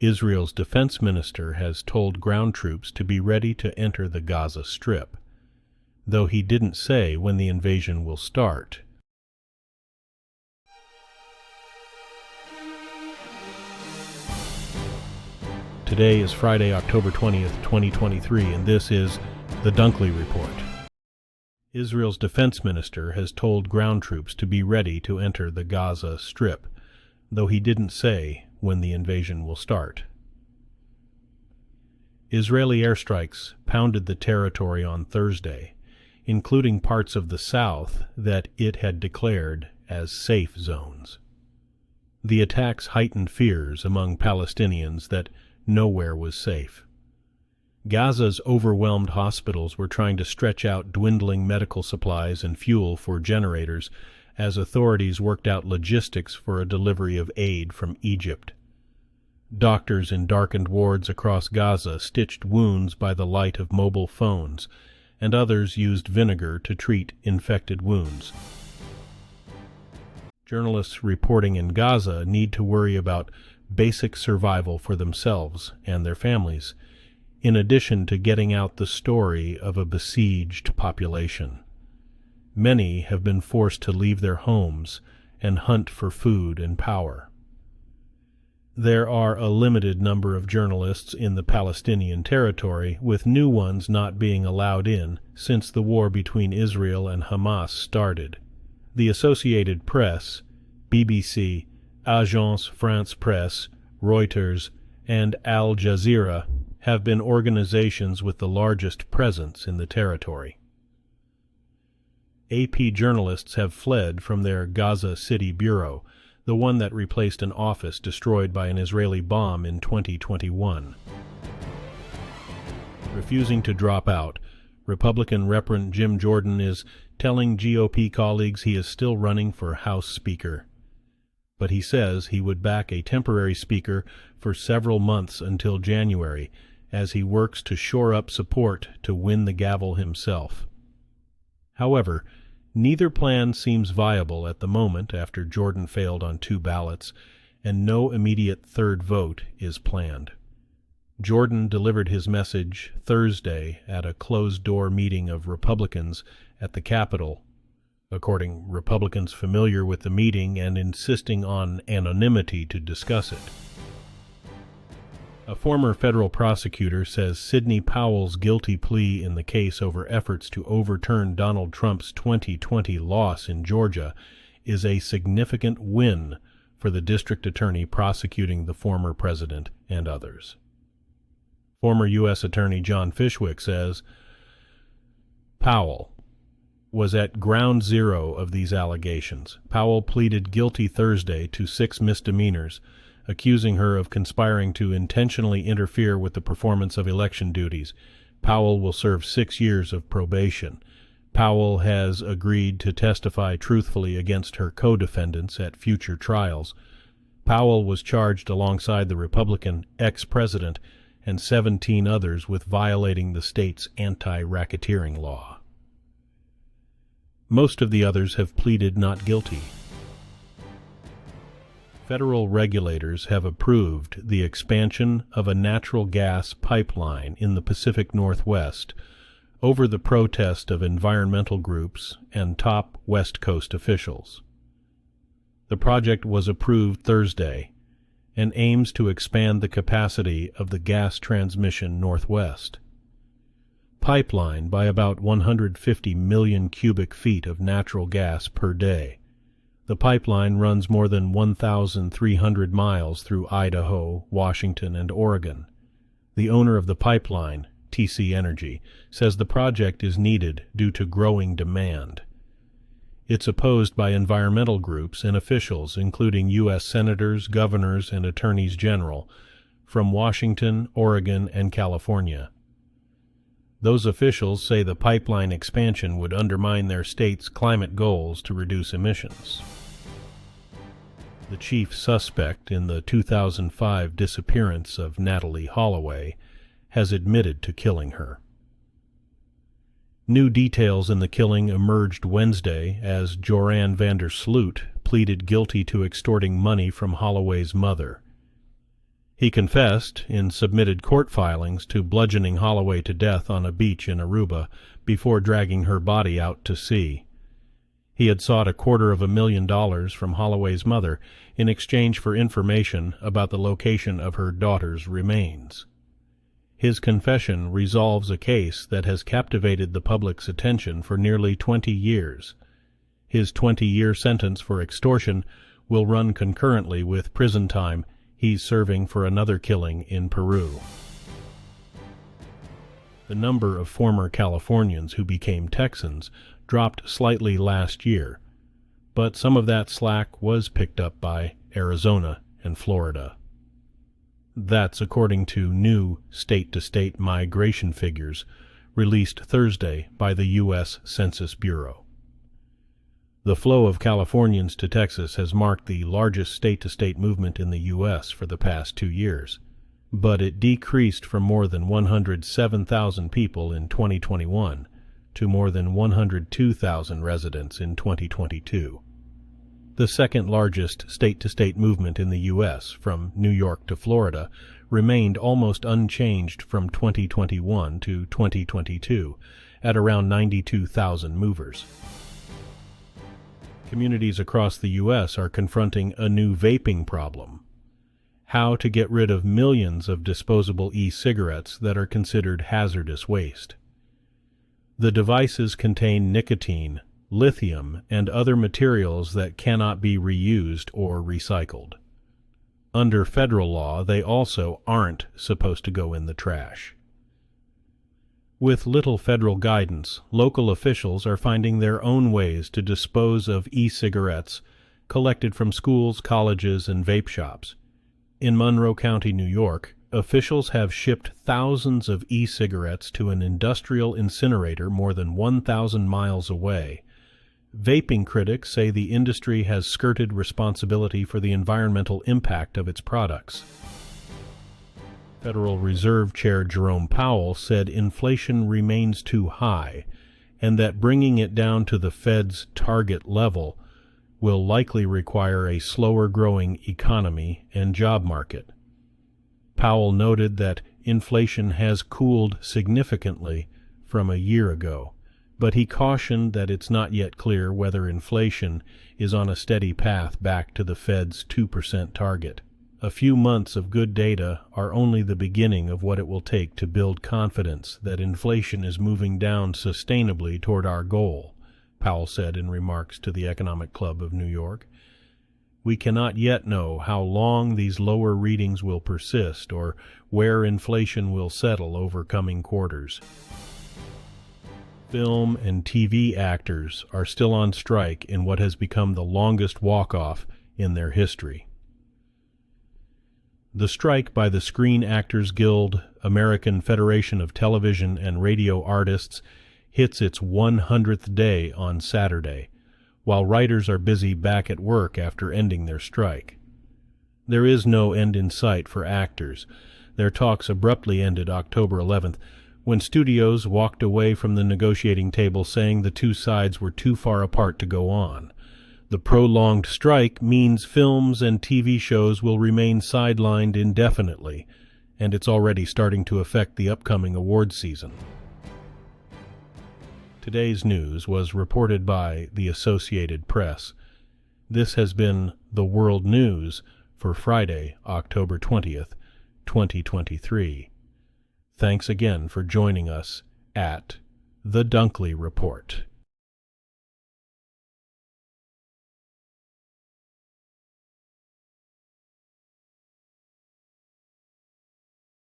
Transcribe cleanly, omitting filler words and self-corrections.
Israel's defense minister has told ground troops to be ready to enter the Gaza Strip, though he didn't say when the invasion will start. Today is Friday, October 20th, 2023, and this is the Dunkley Report. Israel's defense minister has told ground troops to be ready to enter the Gaza Strip, though he didn't say when the invasion will start. Israeli airstrikes pounded the territory on Thursday, including parts of the south that it had declared as safe zones. The attacks heightened fears among Palestinians that nowhere was safe. Gaza's overwhelmed hospitals were trying to stretch out dwindling medical supplies and fuel for generators as authorities worked out logistics for a delivery of aid from Egypt. Doctors in darkened wards across Gaza stitched wounds by the light of mobile phones, and others used vinegar to treat infected wounds. Journalists reporting in Gaza need to worry about basic survival for themselves and their families, in addition to getting out the story of a besieged population. Many have been forced to leave their homes and hunt for food and power. There are a limited number of journalists in the Palestinian territory, with new ones not being allowed in since the war between Israel and Hamas started. The Associated Press, BBC, Agence France Presse, Reuters, and Al Jazeera have been organizations with the largest presence in the territory. AP journalists have fled from their Gaza City bureau, the one that replaced an office destroyed by an Israeli bomb in 2021. Refusing to drop out, Republican Rep. Jim Jordan is telling GOP colleagues he is still running for House Speaker. But he says he would back a temporary speaker for several months until January, as he works to shore up support to win the gavel himself. However, neither plan seems viable at the moment after Jordan failed on 2 ballots, and no immediate third vote is planned. Jordan delivered his message Thursday at a closed-door meeting of Republicans at the Capitol, according Republicans familiar with the meeting and insisting on anonymity to discuss it. A former federal prosecutor says Sidney Powell's guilty plea in the case over efforts to overturn Donald Trump's 2020 loss in Georgia is a significant win for the district attorney prosecuting the former president and others. Former U.S. Attorney John Fishwick says Powell was at ground zero of these allegations. Powell pleaded guilty Thursday to 6 misdemeanors, accusing her of conspiring to intentionally interfere with the performance of election duties. Powell will serve 6 years of probation. Powell has agreed to testify truthfully against her co-defendants at future trials. Powell was charged alongside the Republican ex-president and 17 others with violating the state's anti-racketeering law. Most of the others have pleaded not guilty. Federal regulators have approved the expansion of a natural gas pipeline in the Pacific Northwest over the protest of environmental groups and top West Coast officials. The project was approved Thursday and aims to expand the capacity of the gas transmission Northwest pipeline by about 150 million cubic feet of natural gas per day. The pipeline runs more than 1,300 miles through Idaho, Washington, and Oregon. The owner of the pipeline, TC Energy, says the project is needed due to growing demand. It's opposed by environmental groups and officials, including U.S. senators, governors, and attorneys general from Washington, Oregon, and California. Those officials say the pipeline expansion would undermine their state's climate goals to reduce emissions. The chief suspect in the 2005 disappearance of Natalee Holloway has admitted to killing her. New details in the killing emerged Wednesday as Joran Sloot pleaded guilty to extorting money from Holloway's mother. He confessed, in submitted court filings, to bludgeoning Holloway to death on a beach in Aruba before dragging her body out to sea. He had sought $250,000 from Holloway's mother in exchange for information about the location of her daughter's remains. His confession resolves a case that has captivated the public's attention for nearly 20 years. His 20-year sentence for extortion will run concurrently with prison time he's serving for another killing in Peru. The number of former Californians who became Texans dropped slightly last year, but some of that slack was picked up by Arizona and Florida. That's according to new state-to-state migration figures released Thursday by the U.S. Census Bureau. The flow of Californians to Texas has marked the largest state-to-state movement in the U.S. for the past 2 years, but it decreased from more than 107,000 people in 2021 to more than 102,000 residents in 2022. The second largest state-to-state movement in the U.S., from New York to Florida, remained almost unchanged from 2021 to 2022, at around 92,000 movers. Communities across the U.S. are confronting a new vaping problem. How to get rid of millions of disposable e-cigarettes that are considered hazardous waste. The devices contain nicotine, lithium, and other materials that cannot be reused or recycled. Under federal law, they also aren't supposed to go in the trash. With little federal guidance, local officials are finding their own ways to dispose of e-cigarettes collected from schools, colleges, and vape shops. In Monroe County, New York, officials have shipped thousands of e-cigarettes to an industrial incinerator more than 1,000 miles away. Vaping critics say the industry has skirted responsibility for the environmental impact of its products. Federal Reserve Chair Chair Powell said inflation remains too high, and that bringing it down to the Fed's target level will likely require a slower-growing economy and job market. Powell noted that inflation has cooled significantly from a year ago, but he cautioned that it's not yet clear whether inflation is on a steady path back to the Fed's 2% target. A few months of good data are only the beginning of what it will take to build confidence that inflation is moving down sustainably toward our goal, Powell said in remarks to the Economic Club of New York. We cannot yet know how long these lower readings will persist or where inflation will settle over coming quarters. Film and TV actors are still on strike in what has become the longest walk-off in their history. The strike by the Screen Actors Guild, American Federation of Television and Radio Artists, hits its 100th day on Saturday, while writers are busy back at work after ending their strike. There is no end in sight for actors. Their talks abruptly ended October 11th, when studios walked away from the negotiating table saying the two sides were too far apart to go on. The prolonged strike means films and TV shows will remain sidelined indefinitely, and it's already starting to affect the upcoming awards season. Today's news was reported by the Associated Press. This has been the World News for Friday, October 20th, 2023. Thanks again for joining us at The Dunkley Report.